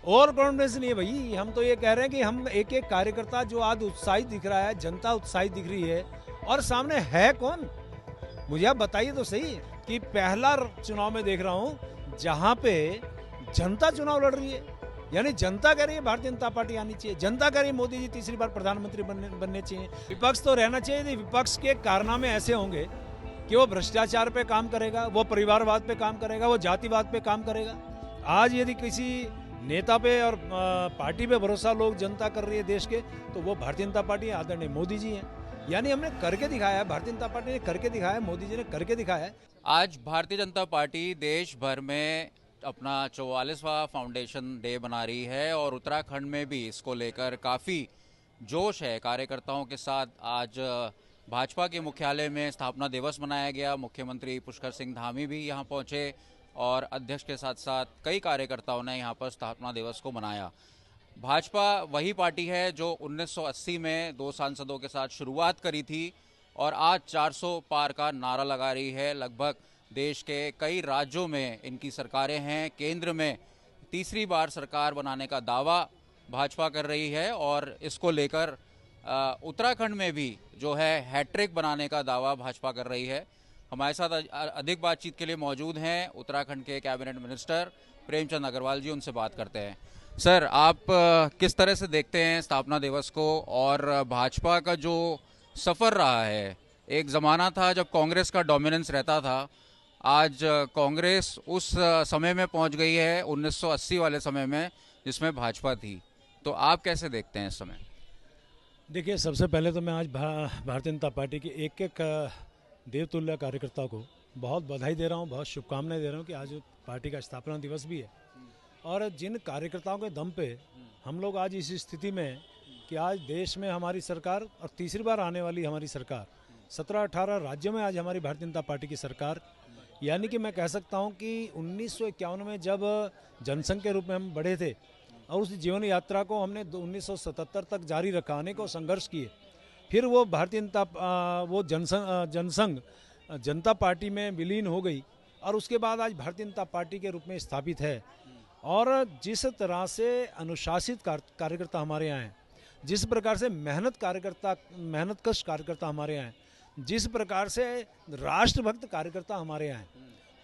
और कॉन्फिडेंस नहीं है भाई। हम तो ये कह रहे हैं कि हम एक एक कार्यकर्ता जो आज उत्साहित दिख रहा है, जनता उत्साहित दिख रही है, और सामने है कौन, मुझे आप बताइए तो सही। कि पहला चुनाव में देख रहा हूं जहां पे जनता चुनाव लड़ रही है, यानी जनता कह रही है भारतीय जनता पार्टी आनी चाहिए, जनता कह रही है मोदी जी तीसरी बार प्रधानमंत्री बनने चाहिए। विपक्ष तो रहना चाहिए। विपक्ष के कारनामे ऐसे होंगे कि वो भ्रष्टाचार पे काम करेगा, वो परिवारवाद पे काम करेगा, वो जातिवाद पे काम करेगा। आज यदि किसी नेता पे और पार्टी पे भरोसा लोग जनता कर रही है देश के, तो वो भारतीय जनता पार्टी आदरणीय मोदी जी हैं। यानी हमने करके दिखाया है, भारतीय जनता पार्टी ने करके दिखाया है, मोदी जी ने करके दिखाया है। आज भारतीय जनता पार्टी देश भर में अपना 44वां फाउंडेशन डे मना रही है और उत्तराखंड में भी इसको लेकर काफ़ी जोश है कार्यकर्ताओं के साथ। आज भाजपा के मुख्यालय में स्थापना दिवस मनाया गया। मुख्यमंत्री पुष्कर सिंह धामी भी यहां पहुंचे और अध्यक्ष के साथ साथ कई कार्यकर्ताओं ने यहां पर स्थापना दिवस को मनाया। भाजपा वही पार्टी है जो 1980 में 2 सांसदों के साथ शुरुआत करी थी और आज 400 पार का नारा लगा रही है। लगभग देश के कई राज्यों में इनकी सरकारें हैं। केंद्र में तीसरी बार सरकार बनाने का दावा भाजपा कर रही है और इसको लेकर उत्तराखंड में भी जो है हैट्रिक बनाने का दावा भाजपा कर रही है। हमारे साथ अधिक बातचीत के लिए मौजूद हैं उत्तराखंड के कैबिनेट मिनिस्टर प्रेमचंद अग्रवाल जी। उनसे बात करते हैं। सर, आप किस तरह से देखते हैं स्थापना दिवस को और भाजपा का जो सफ़र रहा है? एक ज़माना था जब कांग्रेस का डोमिनेंस रहता था, आज कांग्रेस उस समय में पहुंच गई है 1980 वाले समय में जिसमें भाजपा थी। तो आप कैसे देखते हैं इस समय? देखिए, सबसे पहले तो मैं आज भारतीय जनता पार्टी के एक एक देवतुल्य कार्यकर्ता को बहुत बधाई दे रहा हूँ, बहुत शुभकामनाएं दे रहा हूँ कि आज पार्टी का स्थापना दिवस भी है। और जिन कार्यकर्ताओं के दम पे हम लोग आज इस स्थिति में कि आज देश में हमारी सरकार और तीसरी बार आने वाली हमारी सरकार 17-18 राज्यों में आज हमारी भारतीय जनता पार्टी की सरकार, यानी कि मैं कह सकता हूं कि 1951 में जब जनसंघ के रूप में हम बढ़े थे और उस जीवन यात्रा को हमने 1977 तक जारी रखा, अनेकों संघर्ष किए, फिर वो भारतीय जनता वो जनसंघ जनता पार्टी में विलीन हो गई और उसके बाद आज भारतीय जनता पार्टी के रूप में स्थापित है। और जिस तरह से अनुशासित कार्यकर्ता हमारे यहाँ हैं, जिस प्रकार से मेहनतकश कार्यकर्ता हमारे यहाँ हैं, जिस प्रकार से राष्ट्रभक्त कार्यकर्ता हमारे यहाँ हैं,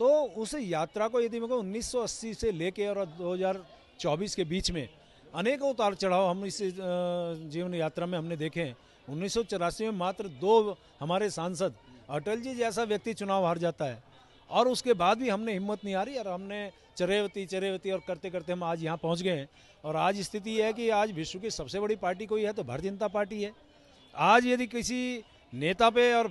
तो उस यात्रा को यदि मैं 1980 से लेके और 2024 के बीच में अनेकों उतार चढ़ाव हम इस जीवन यात्रा में हमने देखे हैं। 1984 में मात्र 2 हमारे सांसद, अटल जी जैसा व्यक्ति चुनाव हार जाता है और उसके बाद भी हमने हिम्मत नहीं हारी और हमने चरेवती और करते करते हम आज यहाँ पहुँच गए हैं। और आज स्थिति है कि आज विश्व की सबसे बड़ी पार्टी कोई है तो भारतीय जनता पार्टी है। आज यदि किसी नेता पे और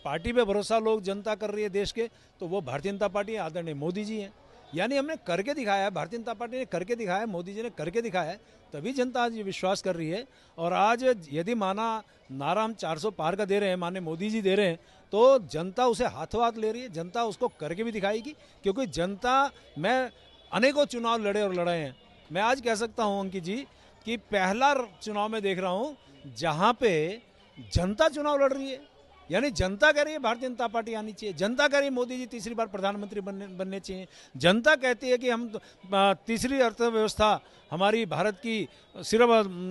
पार्टी पे भरोसा लोग जनता कर रही है देश के, तो वो भारतीय जनता पार्टी आदरणीय मोदी जी हैं। यानी हमने करके दिखाया है, भारतीय जनता पार्टी ने करके दिखाया है, मोदी जी ने करके दिखाया है, तभी जनता आज विश्वास कर रही है। और आज यदि माना नारा हम 400 पार का दे रहे हैं, माने मोदी जी दे रहे हैं, तो जनता उसे हाथों हाथ ले रही है, जनता उसको करके भी दिखाएगी। क्योंकि जनता में अनेकों चुनाव लड़े और लड़े हैं। मैं आज कह सकता हूं अंकित जी कि पहला चुनाव में देख रहा हूं जहां पे जनता चुनाव लड़ रही है, यानी जनता कह रही है भारतीय जनता पार्टी आनी चाहिए, जनता कह रही है मोदी जी तीसरी बार प्रधानमंत्री बनने चाहिए, जनता कहती है कि हम तीसरी अर्थव्यवस्था हमारी भारत की सिर्फ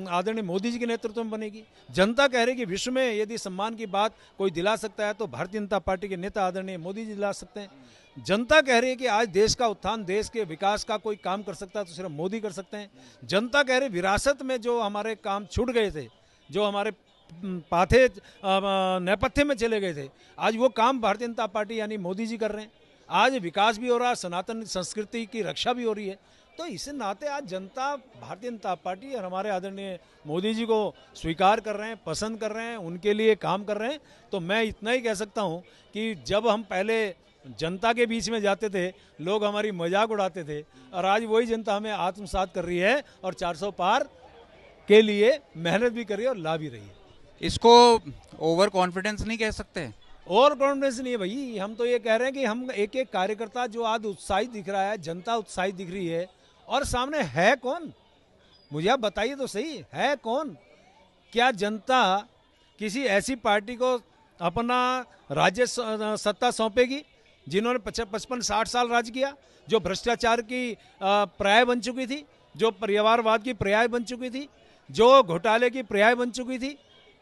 आदरणीय मोदी जी के नेतृत्व में बनेगी, जनता कह रही है कि विश्व में यदि सम्मान की बात कोई दिला सकता है तो भारतीय जनता पार्टी के नेता आदरणीय मोदी जी दिला सकते हैं, जनता कह रही है कि आज देश का उत्थान, देश के विकास का कोई काम कर सकता है तो सिर्फ मोदी कर सकते हैं, जनता कह रही विरासत में जो हमारे काम छूट गए थे, जो हमारे पाथे नेपथ्य में चले गए थे, आज वो काम भारतीय जनता पार्टी यानी मोदी जी कर रहे हैं। आज विकास भी हो रहा है, सनातन संस्कृति की रक्षा भी हो रही है। तो इस नाते आज जनता भारतीय जनता पार्टी और हमारे आदरणीय मोदी जी को स्वीकार कर रहे हैं, पसंद कर रहे हैं, उनके लिए काम कर रहे हैं। तो मैं इतना ही कह सकता हूं कि जब हम पहले जनता के बीच में जाते थे, लोग हमारी मजाक उड़ाते थे, और आज वही जनता हमें आत्मसात कर रही है और 400 पार के लिए मेहनत भी कर रही है और ला भी रही है। इसको ओवर कॉन्फिडेंस नहीं कह सकते? और कॉन्फिडेंस नहीं है भाई। हम तो ये कह रहे हैं कि हम एक एक कार्यकर्ता जो आज उत्साहित दिख रहा है, जनता उत्साहित दिख रही है, और सामने है कौन, मुझे आप बताइए तो सही, है कौन? क्या जनता किसी ऐसी पार्टी को अपना राज्य सत्ता सौंपेगी जिन्होंने 55-60 साल राज किया, जो भ्रष्टाचार की प्राय बन चुकी थी, जो परिवारवाद की पर्याय बन चुकी थी, जो घोटाले की पर्याय बन चुकी थी,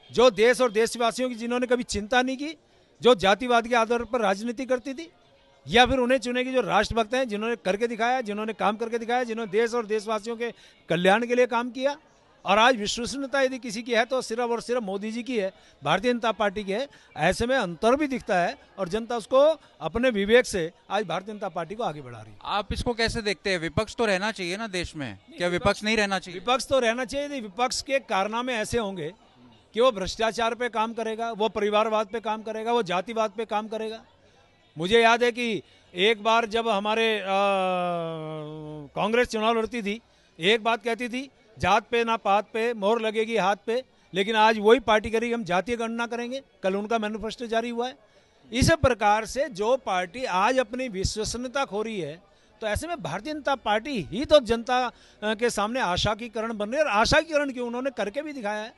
जो देश और देशवासियों की जिन्होंने कभी चिंता नहीं की, जो जातिवाद के आधार पर राजनीति करती थी, या फिर उन्हें चुनेगी जो राष्ट्रभक्त हैं, जिन्होंने करके दिखाया, जिन्होंने काम करके दिखाया, जिन्होंने देश और देशवासियों के कल्याण के लिए काम किया। और आज विश्वसनीयता यदि किसी की है तो सिर्फ और सिर्फ मोदी जी की है, भारतीय जनता पार्टी की है। ऐसे में अंतर भी दिखता है और जनता उसको अपने विवेक से आज भारतीय जनता पार्टी को आगे बढ़ा रही है। आप इसको कैसे देखते हैं? विपक्ष तो रहना चाहिए ना देश में, क्या विपक्ष नहीं रहना चाहिए? विपक्ष तो रहना चाहिए। यदि विपक्ष के कारनामे ऐसे होंगे कि वो भ्रष्टाचार पे काम करेगा, वो परिवारवाद पे काम करेगा, वो जातिवाद पे काम करेगा। मुझे याद है कि एक बार जब हमारे कांग्रेस चुनाव लड़ती थी, एक बात कहती थी, जात पे ना पात पे मोहर लगेगी हाथ पे, लेकिन आज वही पार्टी करेगी हम जातीय गणना करेंगे। कल उनका मैनिफेस्टो जारी हुआ है। इस प्रकार से जो पार्टी आज अपनी विश्वसनीयता खो रही है, तो ऐसे में भारतीय जनता पार्टी ही तो जनता के सामने आशा की किरण बन रही है। और आशा की किरण क्यों, उन्होंने करके भी दिखाया है,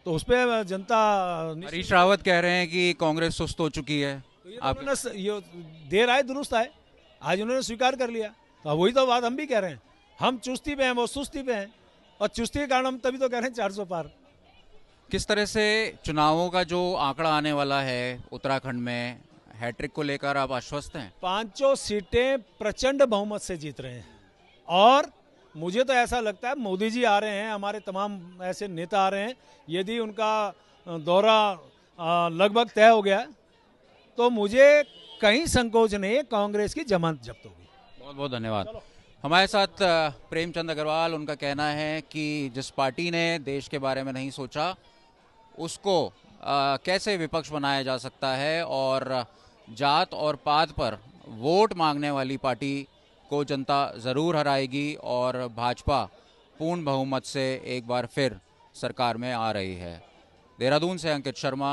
तो उस पर जनता। हरीश रावत कह रहे हैं कि कांग्रेस सुस्त हो चुकी है। आप ये देर आए दुरुस्त आए, आज उन्होंने स्वीकार कर लिया। तो वही तो बात हम भी कह रहे हैं, हम चुस्ती पे हैं, वो सुस्ती पे हैं, और चुस्ती के कारण हम तभी तो कह रहे हैं 400 पार। किस तरह से चुनावों का जो आंकड़ा आने वाला है उत्तराखंड में, हैट्रिक को लेकर आप आश्वस्त हैं? 5 सीटें प्रचंड बहुमत से जीत रहे हैं। और मुझे तो ऐसा लगता है मोदी जी आ रहे हैं, हमारे तमाम ऐसे नेता आ रहे हैं, यदि उनका दौरा लगभग तय हो गया तो मुझे कहीं संकोच नहीं है, कांग्रेस की जमानत जब्त होगी। बहुत बहुत धन्यवाद। हमारे साथ प्रेमचंद अग्रवाल, उनका कहना है कि जिस पार्टी ने देश के बारे में नहीं सोचा उसको कैसे विपक्ष बनाया जा सकता है, और जात और पात पर वोट मांगने वाली पार्टी को जनता ज़रूर हराएगी और भाजपा पूर्ण बहुमत से एक बार फिर सरकार में आ रही है। देहरादून से अंकित शर्मा।